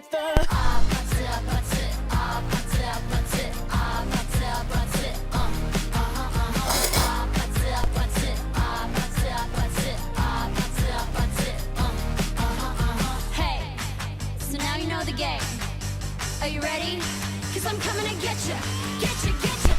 together. Hey, so now you know the game. Are you ready? 'Cause I'm coming to get you, get you, get you.